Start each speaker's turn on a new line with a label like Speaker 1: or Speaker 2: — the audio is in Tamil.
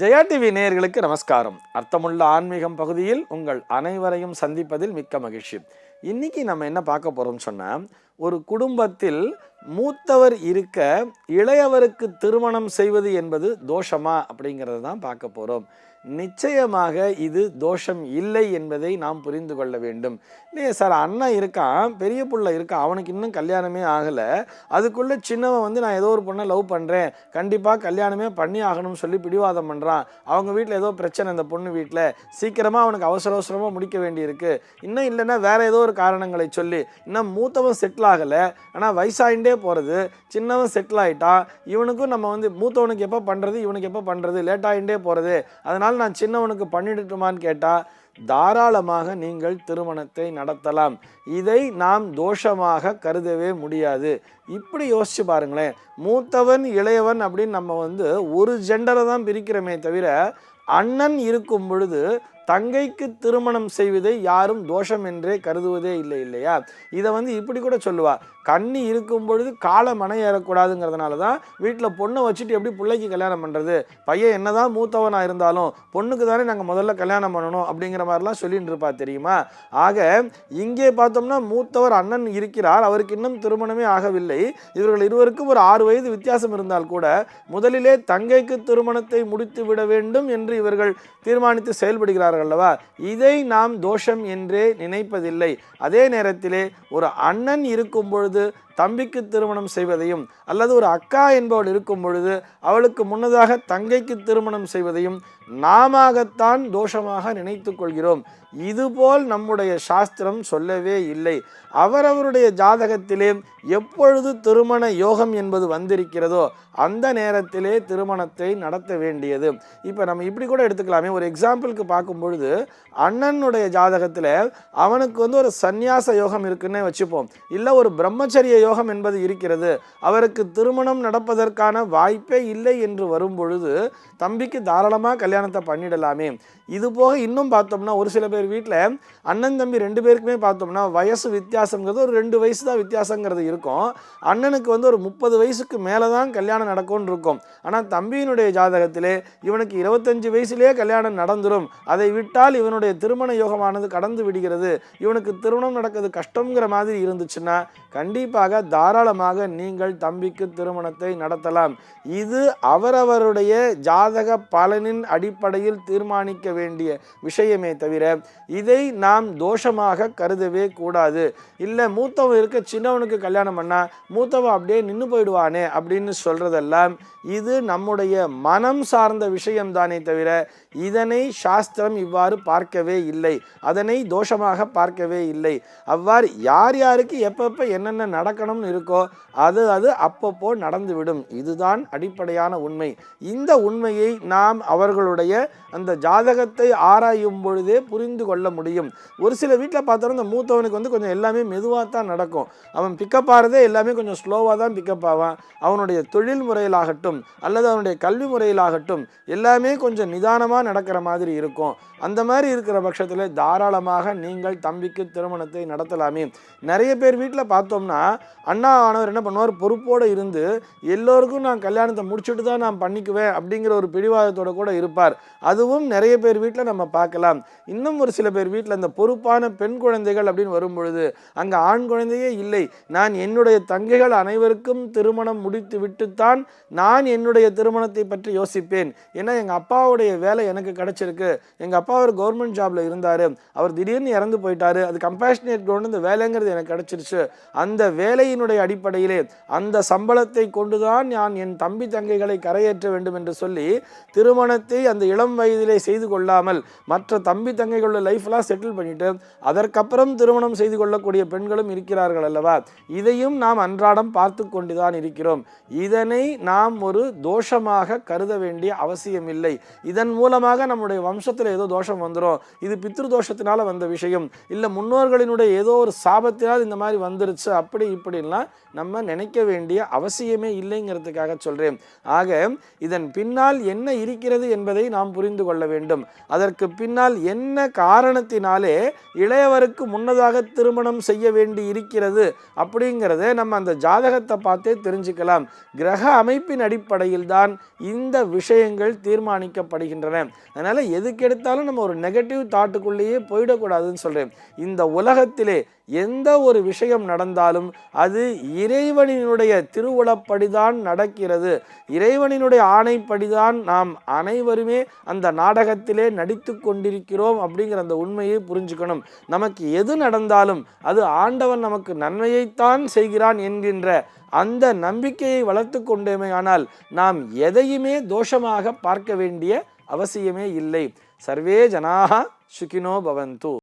Speaker 1: ஜெயா டிவி நேயர்களுக்கு நமஸ்காரம். அர்த்தமுள்ள ஆன்மீகம் பகுதியில் உங்கள் அனைவரையும் சந்திப்பதில் மிக்க மகிழ்ச்சி. இன்னைக்கு நம்ம என்ன பார்க்க போறோம்னு சொன்னா, ஒரு குடும்பத்தில் மூத்தவர் இருக்க இளையவருக்கு திருமணம் செய்வது என்பது தோஷமா அப்படிங்கிறது தான் பார்க்க போறோம். நிச்சயமாக இது தோஷம் இல்லை என்பதை நாம் புரிந்து கொள்ள வேண்டும். இல்லையே சார், அண்ணன் இருக்கான், பெரிய புள்ள இருக்கான், அவனுக்கு இன்னும் கல்யாணமே ஆகலை, அதுக்குள்ளே சின்னவன் வந்து நான் ஏதோ ஒரு பொண்ணை லவ் பண்ணுறேன், கண்டிப்பாக கல்யாணமே பண்ணி ஆகணும்னு சொல்லி பிடிவாதம் பண்ணுறான், அவங்க வீட்டில் ஏதோ பிரச்சனை, அந்த பொண்ணு வீட்டில் சீக்கிரமாக அவனுக்கு அவசரமாக முடிக்க வேண்டியிருக்கு, இன்னும் இல்லைன்னா வேறு ஏதோ ஒரு காரணங்களை சொல்லி இன்னும் மூத்தவன் செட்டில் ஆகலை, ஆனால் வயசாகிண்டே போகிறது, சின்னவன் செட்டில் ஆகிட்டான், இவனுக்கும் நம்ம வந்து மூத்தவனுக்கு எப்போ பண்ணுறது, இவனுக்கு எப்போ பண்ணுறது, லேட்டாகிண்டே போகிறது, அதனால் நான் சின்னவனுக்கு பண்ணிட்டுமான்னு கேட்டால் தாராளமாக நீங்கள் திருமணத்தை நடத்தலாம். இதை நாம் தோஷமாக கருதவே முடியாது. இப்படி யோசிச்சு பாருங்களேன், மூத்தவன் இளையவன் அப்படின்னு நம்ம வந்து ஒரு ஜெண்டரை தான் பிரிக்கிறோமே தவிர, அண்ணன் இருக்கும் பொழுது தங்கைக்கு திருமணம் செய்வதை யாரும் தோஷம் என்றே கருதுவதே இல்லை இல்லையா? இதை வந்து இப்படி கூட சொல்லுவா, கண்ணி இருக்கும் பொழுது காலை மனை ஏறக்கூடாதுங்கிறதுனால தான் வீட்டில் பொண்ணை வச்சுட்டு எப்படி பிள்ளைக்கு கல்யாணம் பண்ணுறது, பையன் என்னதான் மூத்தவனாக இருந்தாலும் பொண்ணுக்கு தானே நாங்கள் முதல்ல கல்யாணம் பண்ணணும் அப்படிங்கிற மாதிரிலாம் சொல்லிட்டு இருப்பா தெரியுமா? ஆக இங்கே பார்த்தோம்னா மூத்தவர் அண்ணன் இருக்கிறார், அவருக்கு இன்னும் திருமணமே ஆகவில்லை, இவர்கள் இருவருக்கும் ஒரு 6 வயது வித்தியாசம் இருந்தால் கூட முதலிலே தங்கைக்கு திருமணத்தை முடித்து விட வேண்டும் என்று இவர்கள் தீர்மானித்து செயல்படுகிறார்கள் அல்லவா? இதை நாம் தோஷம் என்றே நினைப்பதில்லை. அதே நேரத்திலே ஒரு அண்ணன் இருக்கும் பொழுது தம்பிக்கு திருமணம் செய்வதையும், அல்லது ஒரு அக்கா என்பவள் இருக்கும் பொழுது அவளுக்கு முன்னதாக தங்கைக்கு திருமணம் செய்வதையும் நாமத்தான் தோஷமாக நினைத்து கொள்கிறோம். இதுபோல் நம்முடைய சாஸ்திரம் சொல்லவே இல்லை. அவரவருடைய ஜாதகத்திலே எப்பொழுது திருமண யோகம் என்பது வந்திருக்கிறதோ அந்த நேரத்திலே திருமணத்தை நடத்த வேண்டியது. இப்போ நம்ம இப்படி கூட எடுத்துக்கலாமே, ஒரு எக்ஸாம்பிளுக்கு பார்க்கும் பொழுது அண்ணனுடைய ஜாதகத்தில் அவனுக்கு வந்து ஒரு சந்நியாச யோகம் இருக்குன்னே வச்சுப்போம், இல்லை ஒரு பிரம்மச்சரிய யோகம் என்பது இருக்கிறது, அவருக்கு திருமணம் நடப்பதற்கான வாய்ப்பே இல்லை என்று வரும் பொழுது தம்பிக்கு தாராளமாக கல்யாணத்தை பண்ணிடலாமே. இது போக இன்னும் பார்த்தோம்னா ஒரு சில பேர் வீட்டில் அண்ணன் தம்பி 2 பேருக்குமே பார்த்தோம்னா வயசு வித்தியாசங்கிறது ஒரு 2 வயசு தான் வித்தியாசங்கிறது இருக்கும். அண்ணனுக்கு வந்து ஒரு 30 வயசுக்கு மேலே தான் கல்யாணம் நடக்கும்னு இருக்கும். ஆனால் தம்பியினுடைய ஜாதகத்திலே இவனுக்கு 25 வயசுலேயே கல்யாணம் நடந்துடும், அதை விட்டால் இவனுடைய திருமண யோகமானது கடந்து விடுகிறது, இவனுக்கு திருமணம் நடக்கிறது கஷ்டங்கிற மாதிரி இருந்துச்சுன்னா கண்டிப்பாக தாராளமாக நீங்கள் தம்பிக்கு திருமணத்தை நடத்தலாம். இது அவரவருடைய ஜாதக பலனின் அடிப்படையில் தீர்மானிக்க வேண்டிய விஷயமே தவிர இதை நாம் தோஷமாக கருதவே கூடாது. இல்லை மூத்தவன் இருக்க சின்னவனுக்கு கல்யாணம் பண்ணா மூத்தவன் அப்படியே நின்று போயிடுவானே அப்படின்னு சொல்றதெல்லாம் இது நம்முடைய மனம் சார்ந்த விஷயம்தானே தவிர இதனை சாஸ்திரம் இவ்வாறு பார்க்கவே இல்லை, அதனை தோஷமாக பார்க்கவே இல்லை. அவ்வாறு யார் யாருக்கு எப்பப்போ என்னென்ன நடக்கணும்னு இருக்கோ அது அப்பப்போ நடந்துவிடும். இதுதான் அடிப்படையான உண்மை. இந்த உண்மையை நாம் அவர்களுடைய அந்த ஜாதகத்தை ஆராயும் பொழுதே புரிந்து கொள்ள முடியும். ஒரு சில வீட்டில் பார்த்தோன்னா இந்த மூத்தவனுக்கு வந்து கொஞ்சம் எல்லாமே மெதுவாக தான் நடக்கும், அவன் பிக்கப் ஆகிறதே எல்லாமே கொஞ்சம் ஸ்லோவாக தான் பிக்கப் ஆவான், அவனுடைய தொழில் முறையிலாகட்டும் அல்லது அவனுடைய கல்வி முறையிலாகட்டும் எல்லாமே கொஞ்சம் நிதானமாக நடக்கிற மாதிரி இருக்கும். அந்த மாதிரி இருக்கிற பட்சத்தில் தாராளமாக நீங்கள் தம்பிக்கு திருமணத்தை நடத்தலாமே. நிறைய பேர் வீட்டில் பார்த்தோம்னா அண்ணா ஆனவர் என்ன பண்ணுவார், பொறுப்போடு இருந்து எல்லோருக்கும் நான் கல்யாணத்தை முடிச்சுட்டு தான் நான் பண்ணிக்குவேன் அப்படிங்கிற ஒரு பிடிவாதத்தோடு கூட இருப்பார். அதுவும் நிறைய பேர் வீட்டில் நம்ம பார்க்கலாம். இன்னும் ஒரு சில பேர் வீட்டில் இந்த பொறுப்பான பெண் குழந்தைகள் அப்படின்னு வரும் பொழுது அங்கே ஆண் குழந்தையே இல்லை, நான் என்னுடைய தங்கைகள் அனைவருக்கும் திருமணம் முடித்து விட்டுத்தான் நான் என்னுடைய திருமணத்தை பற்றி யோசிப்பேன், ஏன்னா எங்கள் அப்பாவுடைய வேலை எனக்கு கிடைச்சிருக்கு, எங்கள் அப்பா ஒரு கவர்மெண்ட் ஜாப்ல இருந்தார், அவர் திடீர்னு இறந்து போயிட்டாரு, அது கம்பேஷனேட் கிரவுண்ட், இந்த வேலைங்கிறது எனக்கு கிடைச்சிருச்சு, அந்த வேலையினுடைய அடிப்படையிலே அந்த சம்பளத்தை கொண்டுதான் நான் என் தம்பி தங்கைகளை கரையேற்ற வேண்டும் என்று சொல்லி திருமணத்தை அந்த இளம் வயதிலே செய்து கொள்ளாமல் மற்ற தம்பி தங்கைகளோட லைஃப்லாம் செட்டில் பண்ணிட்டு அதற்கப்புறம் திருமணம் செய்து கொள்ளக்கூடிய பெண்களும் இருக்கிறார்கள் அல்லவா? இதையும் நாம் அன்றாடம் பார்த்து கொண்டுதான் இருக்கிறோம். இதனை நாம் ஒரு தோஷமாக கருத வேண்டிய அவசியம் இல்லை. இதன் மூலமாக நம்முடைய வம்சத்தில் ஏதோ தோஷம் வந்துடும், இது பித்ரு தோஷத்தினால வந்த விஷயம், இல்லை முன்னோர்களினுடைய ஏதோ ஒரு சாபத்தினால் இந்த மாதிரி வந்துருச்சு அப்படி இப்படி அப்படின்லாம் நம்ம நினைக்க வேண்டிய அவசியமே இல்லைங்கிறதுக்காக சொல்கிறேன். ஆக இதன் பின்னால் என்ன இருக்கிறது என்பதை நாம் புரிந்து கொள்ள வேண்டும். அதற்கு பின்னால் என்ன காரணத்தினாலே இளையவருக்கு முன்னதாக திருமணம் செய்ய வேண்டி இருக்கிறது அப்படிங்கிறத நம்ம அந்த ஜாதகத்தை பார்த்தே தெரிஞ்சுக்கலாம். கிரக அமைப்பின் அடிப்படையில் தான் இந்த விஷயங்கள் தீர்மானிக்கப்படுகின்றன. அதனால் எதுக்கெடுத்தாலும் நம்ம ஒரு நெகட்டிவ் தாட்டுக்குள்ளேயே போயிடக்கூடாதுன்னு சொல்கிறேன். இந்த உலகத்திலே எந்த ஒரு விஷயம் நடந்தாலும் அது இறைவனினுடைய திருவுளப்படிதான் நடக்கிறது. இறைவனினுடைய ஆணைப்படிதான் நாம் அனைவருமே அந்த நாடகத்திலே நடித்து கொண்டிருக்கிறோம் அப்படிங்கிற அந்த உண்மையை புரிஞ்சுக்கணும். நமக்கு எது நடந்தாலும் அது ஆண்டவன் நமக்கு நன்மையைத்தான் செய்கிறான் என்கின்ற அந்த நம்பிக்கையை வளர்த்து கொண்டேமையானால் நாம் எதையுமே தோஷமாக பார்க்க வேண்டிய அவசியமே இல்லை. சர்வே ஜனாஹ சுகினோ பவந்து.